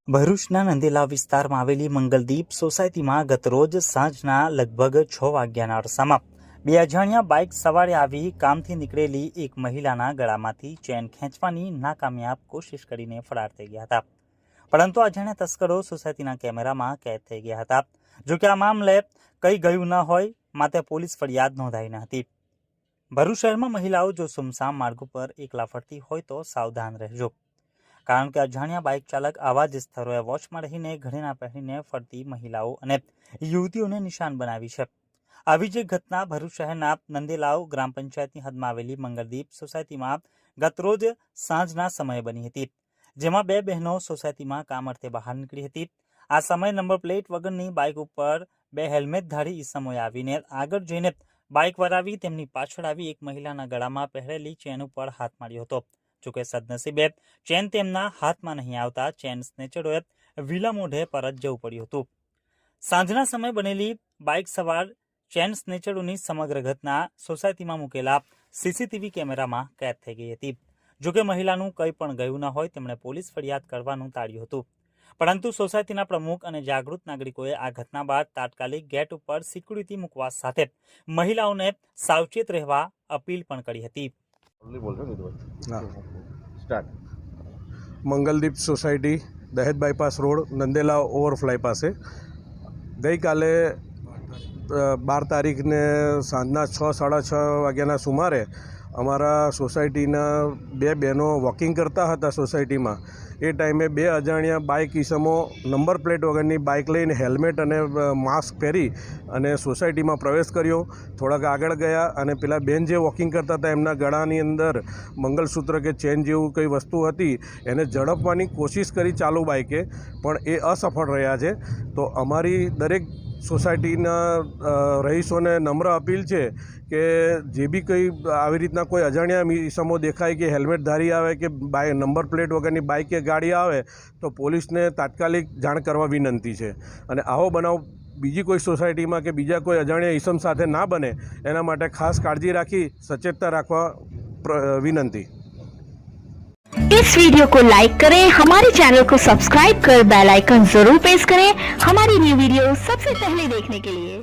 ભરૂચના નંદેલા વિસ્તારમાં આવેલી મંગલદીપ સોસાયટીમાં ગતરોજ સાંજના લગભગ 6 વાગ્યાના અરસામાં બે અજાણ્યા બાઇક સવારે આવી કામથી નીકળેલી એક મહિલાના ગળામાંથી ચેન ખેંચવાની નાકામયાબ કોશિશ કરીને ફરાર થઈ ગયા હતા. પરંતુ અજાણ્યા તસ્કરો સોસાયટીના કેમેરામાં કેદ થઈ ગયા હતા. જોકે આ મામલે કંઈ ગયું ન હોય માટે પોલીસ ફરિયાદ નોંધાઈ ન હતી. ભરૂચ શહેરમાં મહિલાઓ જો સુમસામ માર્ગ ઉપર એકલા ફરતી હોય તો સાવધાન રહેજો, કારણ કે અજાણ્યા બાઇક ચાલક આવા જ સ્થળોએ વોચમાં રહીને ઘરેણા પહેરીને ફરતી મહિલાઓ અને યુવતીઓને નિશાન બનાવી છે. આવી જ ઘટના ભરૂચ શહેરના નંદેલાવ ગ્રામ પંચાયતની હદમાં આવેલી મંગલદીપ સોસાયટીમાં ગતરોજ સાંજના સમયે બની હતી, જેમાં બે બહેનો સોસાયટીમાં કામ અર્થે બહાર નીકળી હતી. આ સમયે નંબર પ્લેટ વગરની બાઇક ઉપર બે હેલ્મેટધારી ઈસમોએ આવીને આગળ જઈને બાઇક વરાવી તેમની પાછળ આવી એક મહિલાના ગળામાં પહેરેલી ચેન ઉપર હાથ માર્યો હતો. જોકે સદનસીબે ચેન તેમના હાથમાં નહીં આવતા ચેન સ્નેચરોએ વિલા મોઢે પરત જવું પડ્યું હતું. સાંજના સમયે બનેલી બાઇક સવાર ચેન સ્નેચરોની સમગ્ર ઘટના સોસાયટીમાં મૂકેલા સીસીટીવી કેમેરામાં કેદ થઈ ગઈ હતી. જોકે મહિલાનું કંઈ પણ ગયું ન હોય તેમણે પોલીસ ફરિયાદ કરવાનું ટાળ્યું હતું. પરંતુ સોસાયટીના પ્રમુખ અને જાગૃત નાગરિકોએ આ ઘટના બાદ તાત્કાલિક ગેટ ઉપર સિક્યુરિટી મૂકવા સાથે મહિલાઓને સાવચેત રહેવા અપીલ પણ કરી હતી. મંગલદીપ સોસાયટી, દહેજ બાયપાસ રોડ, નંદેલા ઓવરફ્લાય પાસે ગઈકાલે 12 તારીખને સાંજના 6-6:30 વાગ્યાના સુમારે અમારા સોસાયટીના બે બહેનો વોકિંગ કરતા હતા સોસાયટીમાં. એ ટાઈમે બે અજાણ્યા બાઇક ઈસમો નંબર પ્લેટ વગરની બાઇક લઈને હેલ્મેટ અને માસ્ક પહેરી અને સોસાયટીમાં પ્રવેશ કર્યો. થોડાક આગળ ગયા અને પેલા બેન જે વોકિંગ કરતા હતા એમના ગળાની અંદર મંગલસૂત્ર કે ચેન જેવું કંઈ વસ્તુ હતી એને ઝડપવાની કોશિશ કરી ચાલુ બાઇકે, પણ એ અસફળ રહ્યા છે. તો અમારી દરેક સોસાયટીના રહીશોને નમ્ર અપીલ છે કે જે બી કંઈ આવી રીતના કોઈ અજાણ્યા ઈસમો દેખાય કે હેલ્મેટધારી આવે કે નંબર પ્લેટ વગરની બાઇક કે ગાડી આવે તો પોલીસને તાત્કાલિક જાણ કરવા વિનંતી છે. અને આવો બનાવ બીજી કોઈ સોસાયટીમાં કે બીજા કોઈ અજાણ્યા ઈસમ સાથે ના બને એના માટે ખાસ કાળજી રાખી સચેતતા રાખવા વિનંતી. इस वीडियो को लाइक करें, हमारे चैनल को सब्सक्राइब कर बेल आइकन जरूर प्रेस करें हमारी न्यू वीडियो सबसे पहले देखने के लिए।